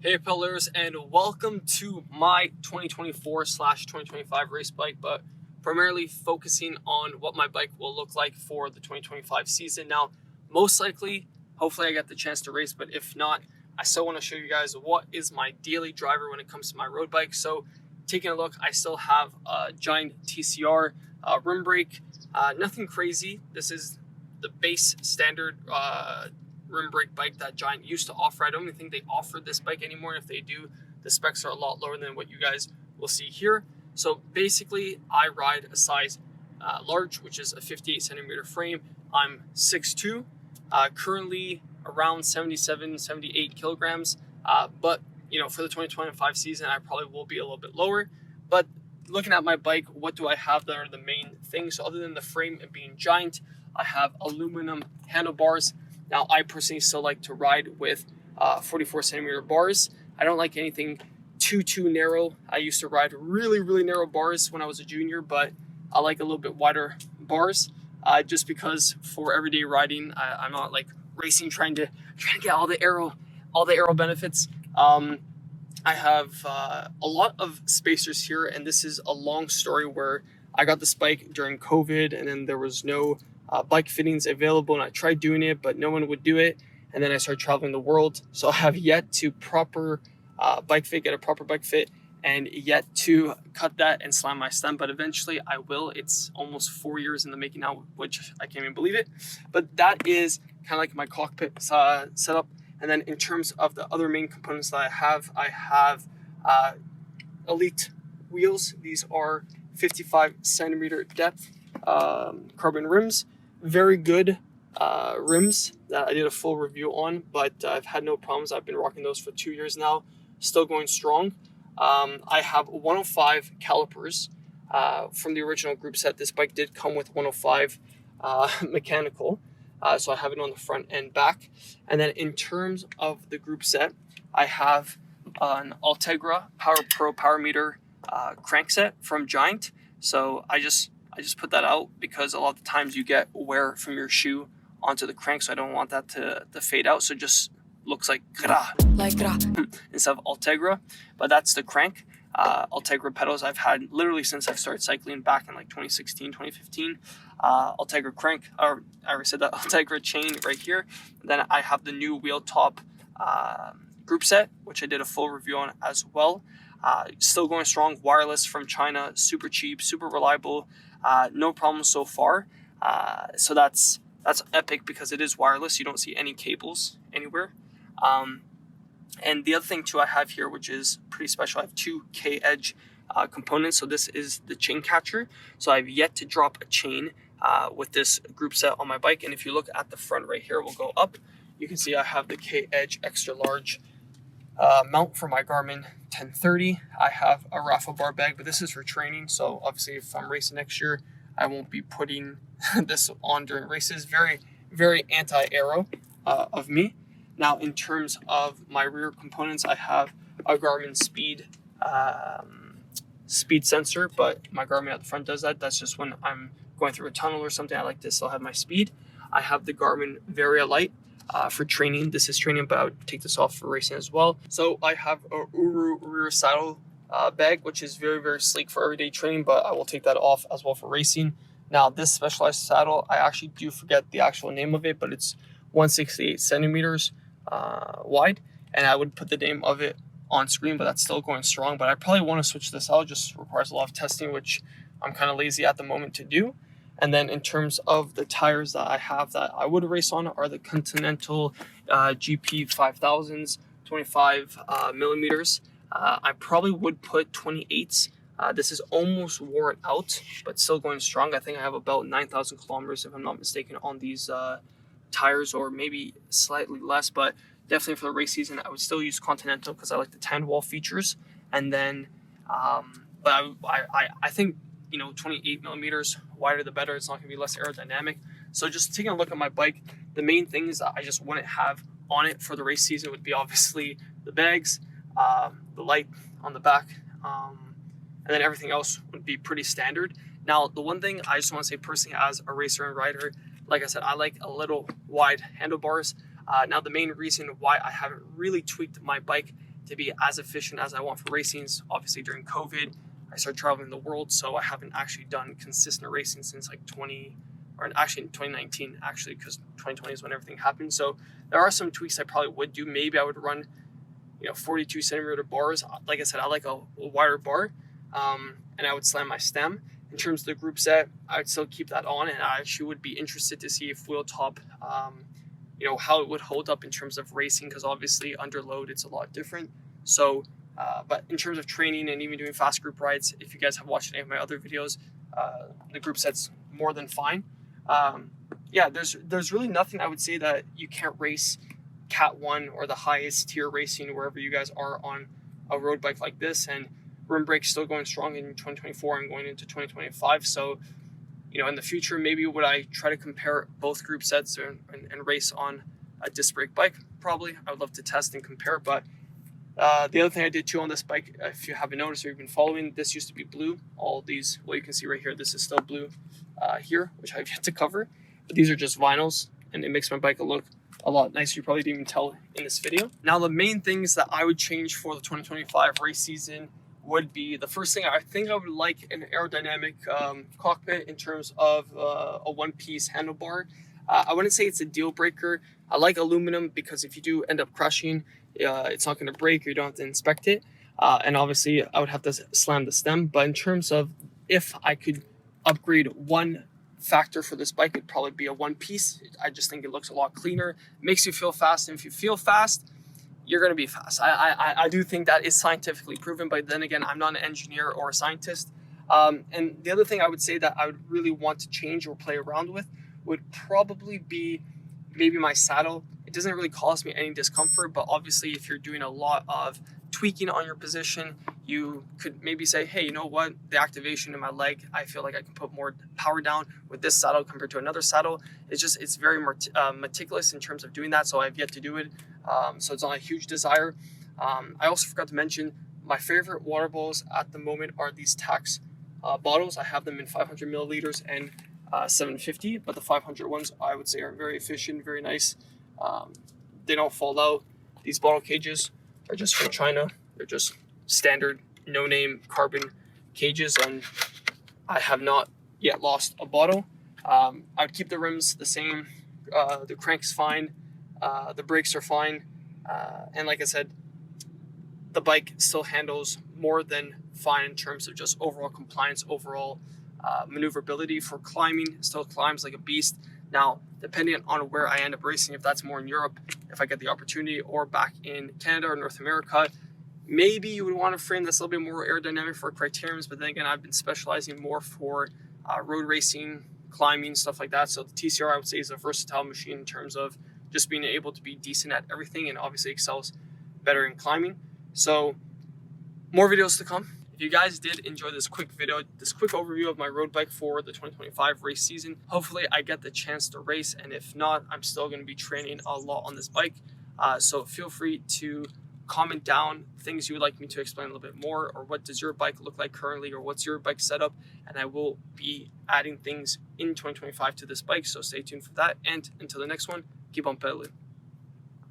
Hey pedalers, and welcome to my 2024/2025 race bike, but primarily focusing on what my bike will look like for the 2025 season. Now, most likely, hopefully I get the chance to race, but if not, I still want to show you guys what is my daily driver when it comes to my road bike. So taking a look, I still have a giant TCR rim brake, nothing crazy. This is the base standard rim brake bike that Giant used to offer. I don't even think they offer this bike anymore. If they do, the specs are a lot lower than what you guys will see here. So basically, I ride a size large, which is a 58 centimeter frame. I'm 6'2", currently around 77, 78 kilograms. But you know, for the 2025 season, I probably will be a little bit lower. But looking at my bike, what do I have that are the main things? So other than the frame and being Giant, I have aluminum handlebars. Now, I personally still like to ride with 44 centimeter bars. I don't like anything too narrow. I used to ride really narrow bars when I was a junior, but I like a little bit wider bars just because for everyday riding, I'm not like racing trying to get all the aero benefits. I have a lot of spacers here, and this is a long story where I got this bike during COVID, and then there was no bike fittings available, and I tried doing it, but no one would do it. And then I started traveling the world, so I have yet to get a proper bike fit, and yet to cut that and slam my stem. But eventually I will. It's almost 4 years in the making now, which I can't even believe it. But that is kind of like my cockpit setup. And then in terms of the other main components that I have Elite wheels. These are 55 centimeter depth carbon rims. Very good rims that I did a full review on, but I've had no problems. I've been rocking those for 2 years now, still going strong. I have 105 calipers from the original group set. This bike did come with 105 mechanical, so I have it on the front and back. And then in terms of the group set, I have an Ultegra Power Pro Power Meter crank set from Giant. So I just put that out because a lot of the times you get wear from your shoe onto the crank, so I don't want that to fade out. So it just looks like gra instead of Ultegra, but that's the crank. Ultegra pedals I've had literally since I've started cycling back in like 2016, 2015. Ultegra crank, or I already said that, Ultegra chain right here. And then I have the new wheel top group set, which I did a full review on as well. Still going strong, wireless from China, super cheap, super reliable. No problems so far. So that's epic because it is wireless. You don't see any cables anywhere. And the other thing too I have here, which is pretty special, I have two K-Edge components. So this is the chain catcher. So I've yet to drop a chain with this group set on my bike. And if you look at the front right here, we'll go up. You can see I have the K-Edge extra large mount for my Garmin 1030. I have a raffle bar bag, but this is for training. So obviously if I'm racing next year, I won't be putting this on during races. Very anti-aero of me. Now in terms of my rear components, I have a Garmin speed sensor, but my Garmin at the front does that. That's just when I'm going through a tunnel or something. I like to still have my speed. I have the Garmin Varia Lite for training. This is training, but I would take this off for racing as well. So I have a Uru rear saddle bag, which is very sleek for everyday training, but I will take that off as well for racing. Now this specialized saddle, I actually do forget the actual name of it, but it's 168 centimeters wide, and I would put the name of it on screen, but that's still going strong. But I probably want to switch this out. It just requires a lot of testing, which I'm kind of lazy at the moment to do. And then in terms of the tires that I have that I would race on are the Continental GP 5000s, 25 millimeters. I probably would put 28s. This is almost worn out, but still going strong. I think I have about 9,000 kilometers, if I'm not mistaken, on these tires, or maybe slightly less, but definitely for the race season, I would still use Continental because I like the tan wall features. And then, but I think, 28 millimeters wider the better. It's not going to be less aerodynamic. So just taking a look at my bike, the main things that I just wouldn't have on it for the race season would be obviously the bags, the light on the back, and then everything else would be pretty standard. Now, the one thing I just want to say personally as a racer and rider, like I said, I like a little wide handlebars. Now, the main reason why I haven't really tweaked my bike to be as efficient as I want for racings. Obviously during COVID, I started traveling the world, so I haven't actually done consistent racing since like 2019 actually, because 2020 is when everything happened. So there are some tweaks I probably would do. Maybe I would run 42 centimeter bars. Like I said, I like a wider bar, and I would slam my stem. In terms of the group set, I would still keep that on, and I actually would be interested to see if wheel top, how it would hold up in terms of racing, because obviously under load it's a lot different. So, but in terms of training and even doing fast group rides, if you guys have watched any of my other videos, the group set's more than fine. There's really nothing I would say that you can't race Cat 1 or the highest tier racing wherever you guys are on a road bike like this. And rim brake's still going strong in 2024 and going into 2025. So, in the future, maybe would I try to compare both group sets and race on a disc brake bike? Probably. I would love to test and compare. But the other thing I did too on this bike, if you haven't noticed or you've been following, this used to be blue. All these, well, you can see right here, this is still blue here, which I've yet to cover. But these are just vinyls, and it makes my bike look a lot nicer. You probably didn't even tell in this video. Now, the main things that I would change for the 2025 race season would be, the first thing, I think I would like an aerodynamic cockpit in terms of a one-piece handlebar. I wouldn't say it's a deal breaker. I like aluminum because if you do end up crashing, it's not going to break, or you don't have to inspect it. And obviously, I would have to slam the stem. But in terms of if I could upgrade one factor for this bike, it'd probably be a one piece. I just think it looks a lot cleaner, makes you feel fast, and if you feel fast, you're going to be fast. I do think that is scientifically proven, but then again, I'm not an engineer or a scientist. And the other thing I would say that I would really want to change or play around with would probably be maybe my saddle. It doesn't really cause me any discomfort, but obviously if you're doing a lot of tweaking on your position, you could maybe say, hey, you know what, the activation in my leg, I feel like I can put more power down with this saddle compared to another saddle. It's very meticulous in terms of doing that, so I've yet to do it. So it's not a huge desire. I also forgot to mention, my favorite water bottles at the moment are these Tax bottles. I have them in 500 milliliters and 750, but the 500 ones I would say are very efficient, very nice. They don't fall out. These bottle cages are just from China. They're just standard, no-name carbon cages, and I have not yet lost a bottle. I'd keep the rims the same. The crank's fine. The brakes are fine. And like I said, the bike still handles more than fine in terms of just overall compliance, overall maneuverability. For climbing, it still climbs like a beast. Now, depending on where I end up racing, if that's more in Europe, if I get the opportunity, or back in Canada or North America, maybe you would want a frame that's a little bit more aerodynamic for criteriums. But then again, I've been specializing more for road racing, climbing, stuff like that. So the TCR, I would say, is a versatile machine in terms of just being able to be decent at everything, and obviously excels better in climbing. So more videos to come. If you guys did enjoy this quick video, this quick overview of my road bike for the 2025 race season, hopefully I get the chance to race, and if not, I'm still going to be training a lot on this bike. So feel free to comment down things you would like me to explain a little bit more, or what does your bike look like currently, or what's your bike setup, and I will be adding things in 2025 to this bike, so stay tuned for that. And until the next one, keep on pedaling.